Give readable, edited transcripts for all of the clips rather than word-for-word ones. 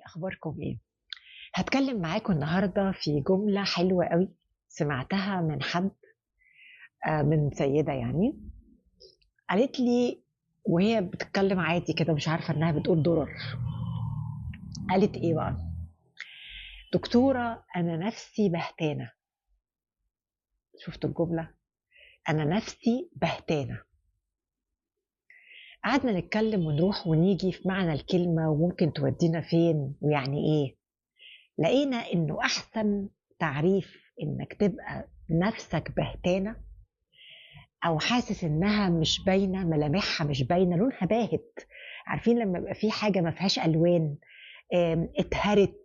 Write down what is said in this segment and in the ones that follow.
أخباركم إيه؟ هتكلم معاكم النهاردة في جملة حلوة قوي سمعتها من حد، من سيدة يعني. قالت لي وهي بتتكلم عادي كده، مش عارفة إنها بتقول ضرر. قالت إيه بقى؟ دكتورة أنا نفسي بهتانة. شفت الجملة؟ أنا نفسي بهتانة. قعدنا نتكلم ونروح ونيجي في معنى الكلمة وممكن تودينا فين ويعني إيه. لقينا إنه أحسن تعريف إنك تبقى نفسك بهتانة او حاسس انها مش باينه، ملامحها مش باينه، لونها باهت. عارفين لما يبقى في حاجه ما فيهاش الوان، اتهرت.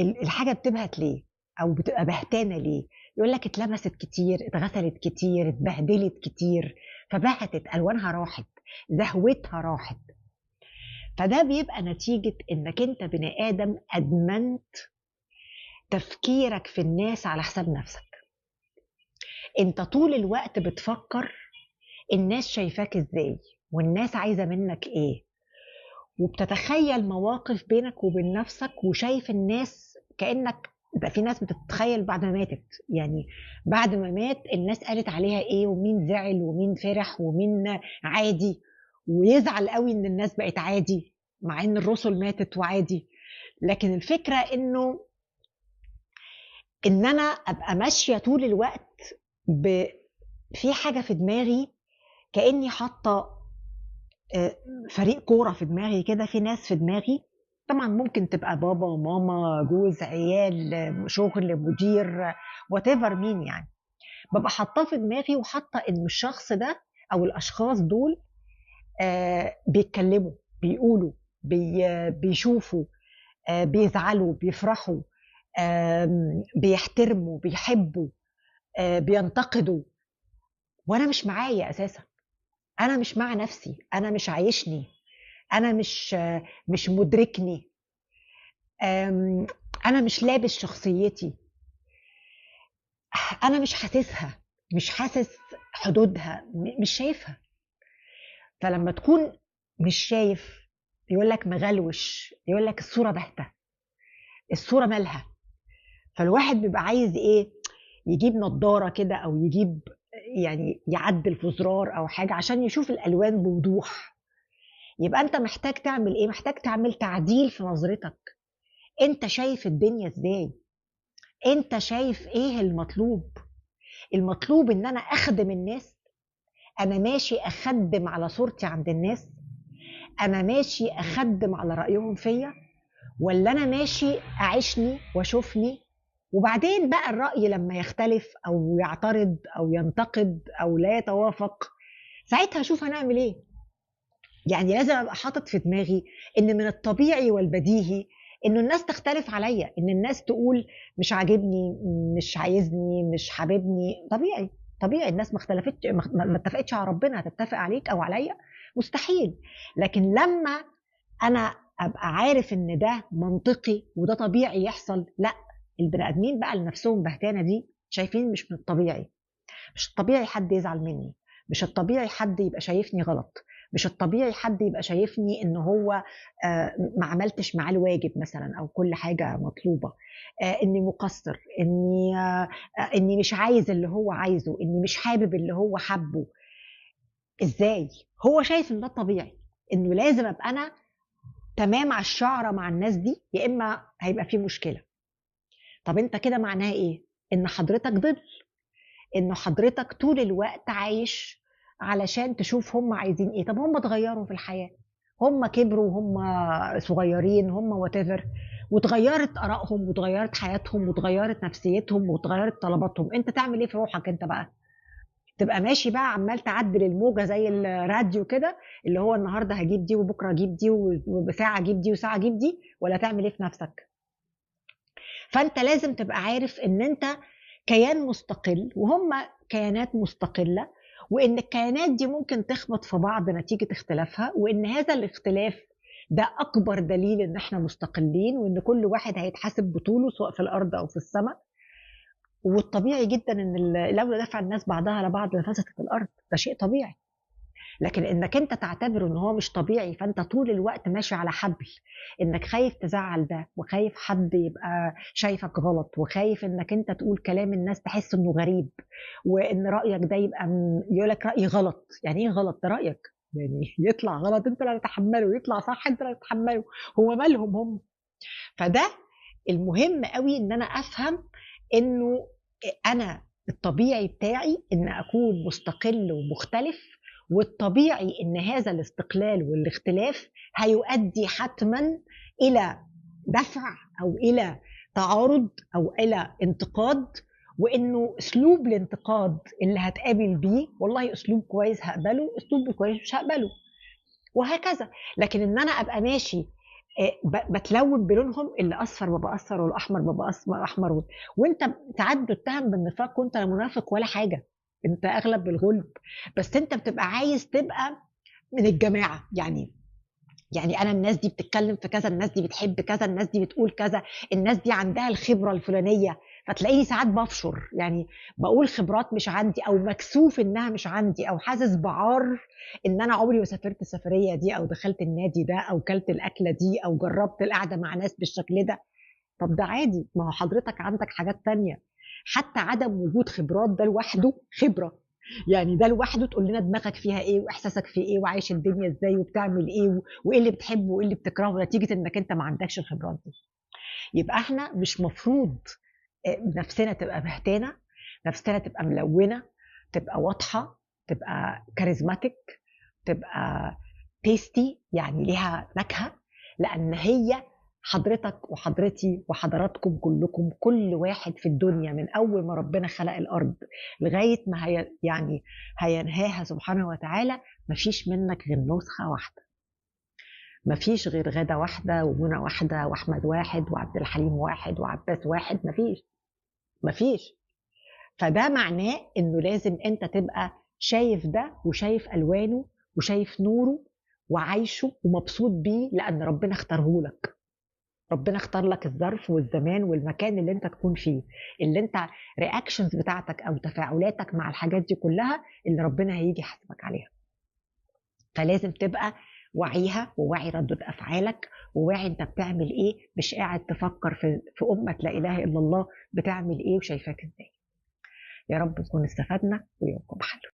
الحاجه بتبهت ليه او بتبقى بهتانه ليه؟ يقول لك اتلمست كتير، اتغسلت كتير، اتبهدلت كتير، فبهتت، الوانها راحت، زهوتها راحت. فده بيبقى نتيجه انك انت بني ادم ادمنت تفكيرك في الناس على حساب نفسك. انت طول الوقت بتفكر الناس شايفاك ازاي والناس عايزة منك ايه، وبتتخيل مواقف بينك وبين نفسك وشايف الناس كأنك ده. في ناس بتتخيل بعد ما ماتت، يعني بعد ما مات الناس قالت عليها ايه ومين زعل ومين فرح ومين عادي، ويزعل قوي ان الناس بقت عادي مع ان الرسل ماتت وعادي. لكن الفكرة انه ان انا ابقى ماشية طول الوقت ب في حاجة في دماغي، كأني حاطة فريق كورة في دماغي كده، في ناس في دماغي. طبعا ممكن تبقى بابا وماما، جوز، عيال، شغل، مدير، whatever مين يعني. ببقى حاطاه في دماغي وحاطة ان الشخص ده او الاشخاص دول بيتكلموا، بيقولوا، بيشوفوا، بيزعلوا، بيفرحوا، بيحترموا، بيحبوا، بينتقدوا، وانا مش معايا اساسا. انا مش مع نفسي، انا مش عايشني، انا مش مدركني، انا مش لابس شخصيتي، انا مش حاسسها، مش حاسس حدودها، مش شايفها. فلما تكون مش شايف، يقول لك مغلوش، يقول لك الصورة باهتة، الصورة مالها. فالواحد بيبقى عايز ايه؟ يجيب نظارة كده او يجيب، يعني يعدل في زرار او حاجة عشان يشوف الالوان بوضوح. يبقى انت محتاج تعمل ايه؟ محتاج تعمل تعديل في نظرتك. انت شايف الدنيا ازاي؟ انت شايف ايه المطلوب؟ المطلوب ان انا اخدم الناس؟ انا ماشي اخدم على صورتي عند الناس؟ انا ماشي اخدم على رأيهم فيا؟ ولا انا ماشي اعيشني واشوفني؟ وبعدين بقى الرأي لما يختلف او يعترض او ينتقد او لا يتوافق، ساعتها اشوف هنعمل ايه. يعني لازم ابقى حاطط في دماغي ان من الطبيعي والبديهي انه الناس تختلف عليا، ان الناس تقول مش عاجبني، مش عايزني، مش حاببني. طبيعي، طبيعي. الناس ما اختلفتش، ما اتفقتش على ربنا هتتفق عليك او عليا؟ مستحيل. لكن لما انا ابقى عارف ان ده منطقي وده طبيعي يحصل، لا. البني ادمين بقى لنفسهم بهتانه دي شايفين مش من الطبيعي. مش الطبيعي حد يزعل مني، مش الطبيعي حد يبقى شايفني غلط، مش الطبيعي حد يبقى شايفني ان هو ما عملتش معاه الواجب مثلا او كل حاجه مطلوبه، اني مقصر، اني مش عايز اللي هو عايزه، اني مش حابب اللي هو حبه. ازاي هو شايف ان ده الطبيعي؟ انه لازم ابقى انا تمام على الشعره مع الناس دي، يا اما هيبقى في مشكله. طب انت كده معناها ايه؟ ان حضرتك ضد، انه حضرتك طول الوقت عايش علشان تشوف هم عايزين ايه. طب هم اتغيروا في الحياة، هم كبروا، هم صغيرين، هم واتيفر، وتغيرت ارائهم وتغيرت حياتهم وتغيرت نفسيتهم وتغيرت طلباتهم. انت تعمل ايه في روحك انت بقى؟ تبقى ماشي بقى عمال تعدل الموجة زي الراديو كده، اللي هو النهارده هجيب دي وبكره اجيب دي وساعه اجيب دي وساعه اجيب دي، ولا تعمل ايه في نفسك؟ فانت لازم تبقى عارف ان انت كيان مستقل وهم كيانات مستقلة، وان الكيانات دي ممكن تخبط في بعض نتيجة اختلافها، وان هذا الاختلاف ده اكبر دليل ان احنا مستقلين، وان كل واحد هيتحاسب بطوله سواء في الارض او في السماء. والطبيعي جدا ان لولا دفع الناس بعضها لبعض لفسدت الارض، ده شيء طبيعي. لكن انك انت تعتبره ان هو مش طبيعي، فانت طول الوقت ماشي على حبل، انك خايف تزعل ده، وخايف حد يبقى شايفك غلط، وخايف انك انت تقول كلام الناس تحس انه غريب، وان رايك ده يبقى يقولك رايي غلط. يعني ايه غلط؟ ده رايك، يعني يطلع غلط انت اللي تتحمله، يطلع صح انت اللي تتحمله، هو مالهم هم؟ فده المهم قوي ان انا افهم انه انا الطبيعي بتاعي ان اكون مستقل ومختلف، والطبيعي ان هذا الاستقلال والاختلاف هيؤدي حتما الى دفع او الى تعارض او الى انتقاد، وانه اسلوب الانتقاد اللي هتقابل بيه والله اسلوب كويس هقبله، اسلوب كويس مش هقبله، وهكذا. لكن ان انا ابقى ماشي بتلون بلونهم، اللي اصفر ببقى اصفر والاحمر ببقى احمر وانت ساعات بتتهم بالنفاق وانت لا منافق ولا حاجه، انت اغلب الغلب، بس انت بتبقى عايز تبقى من الجماعه. يعني انا الناس دي بتتكلم في كذا، الناس دي بتحب كذا، الناس دي بتقول كذا، الناس دي عندها الخبره الفلانيه، فتلاقيني ساعات بفشر، يعني بقول خبرات مش عندي، او مكسوف انها مش عندي، او حاسس بعار ان انا عمري ما سافرت السفريه دي، او دخلت النادي ده، او كلت الاكله دي، او جربت القعده مع ناس بالشكل ده. طب ده عادي، ما هو حضرتك عندك حاجات تانية. حتى عدم وجود خبرات ده لوحده خبرة، يعني ده لوحده تقول لنا دماغك فيها ايه، واحساسك في ايه، وعايش الدنيا ازاي، وبتعمل ايه، وايه اللي بتحبه وايه اللي بتكرهه، نتيجة انك انت ما عندكش الخبرات دي. يبقى احنا مش مفروض نفسنا تبقى بهتانة، نفسنا تبقى ملونة، تبقى واضحة، تبقى كاريزماتيك، تبقى تيستي، يعني ليها نكهة، لأن هي حضرتك وحضرتي وحضراتكم كلكم، كل واحد في الدنيا من أول ما ربنا خلق الأرض لغاية ما يعني هينهاها سبحانه وتعالى، مفيش منك غير نسخة واحدة، مفيش غير غادة واحدة، ومنى واحدة، وأحمد واحد، وعبد الحليم واحد، وعباس واحد، مفيش. فده معناه انه لازم انت تبقى شايف ده، وشايف الوانه، وشايف نوره، وعايشه ومبسوط بيه، لان ربنا اختاره لك. ربنا اختار لك الظرف والزمان والمكان اللي انت تكون فيه، اللي انت رياكشنز بتاعتك او تفاعلاتك مع الحاجات دي كلها اللي ربنا هيجي يحاسبك عليها. فلازم تبقى وعيها، وواعي ردة افعالك، وواعي انت بتعمل ايه، مش قاعد تفكر في امة لا اله الا الله بتعمل ايه وشايفاك ازاي. يا رب نكون استفدنا، ويومكم حلو.